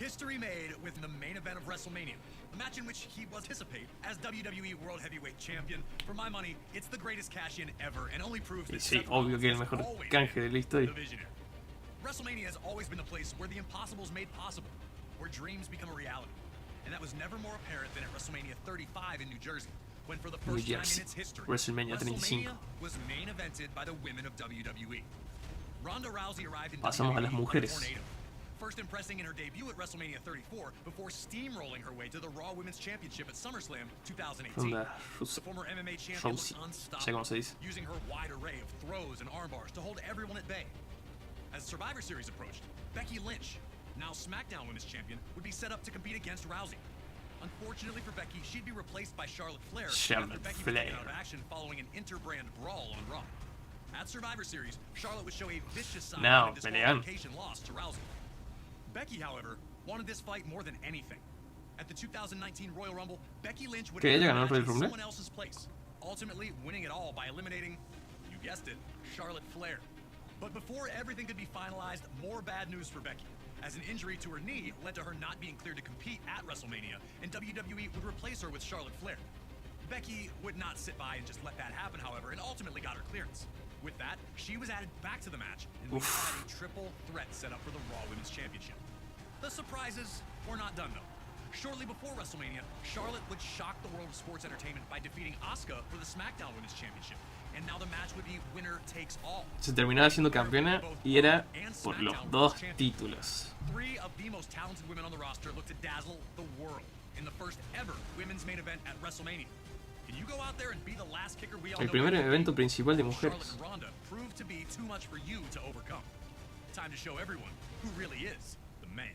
History made with the main event of WrestleMania, a match in which he was participate as WWE World Heavyweight Champion. For my money, it's the greatest cash-in ever, and only proves that sí, obvio que el mejor canje de la historia. WrestleMania has always been the place where the impossible is made possible, where dreams become a reality, and that was never more apparent than at WrestleMania 35 in New Jersey, when for the first time in its history, WrestleMania 35 was main evented by the women of WWE. Ronda Rousey arrived in Pasamos a las mujeres. First impressing in her debut at WrestleMania 34 before steamrolling her way to the Raw Women's Championship at SummerSlam 2018. The former MMA champion was unstoppable, using her wide array of throws and armbars to hold everyone at bay. As Survivor Series approached, Becky Lynch, now SmackDown Women's Champion, would be set up to compete against Rousey. Unfortunately for Becky, she'd be replaced by Charlotte Flair after Becky was taken out of action following an interbrand brawl on Raw. At Survivor Series, Charlotte would show a vicious side of disqualification loss to Rousey. Becky, however, wanted this fight more than anything. At the 2019 Royal Rumble, Becky Lynch would take someone else's place, ultimately winning it all by eliminating, you guessed it, Charlotte Flair. But before everything could be finalized, more bad news for Becky, as an injury to her knee led to her not being cleared to compete at WrestleMania, and WWE would replace her with Charlotte Flair. Becky would not sit by and just let that happen, however, and ultimately got her clearance. With that, she was added back to the match, and we had a triple threat set up for the Raw Women's Championship. The surprises were not done, though. Shortly before WrestleMania, Charlotte would shock the world of sports entertainment by defeating Asuka for the SmackDown Women's Championship, and now the match would be winner takes all. Se terminaba siendo campeona y era por los dos títulos. Three of the most talented women on the roster looked to dazzle the world in the first ever women's main event at WrestleMania. Can you go out there and be the last kicker we all El primer evento principal de Charlotte mujeres. and Ronda proved to be too much for you to overcome. Time to show everyone who really is the man.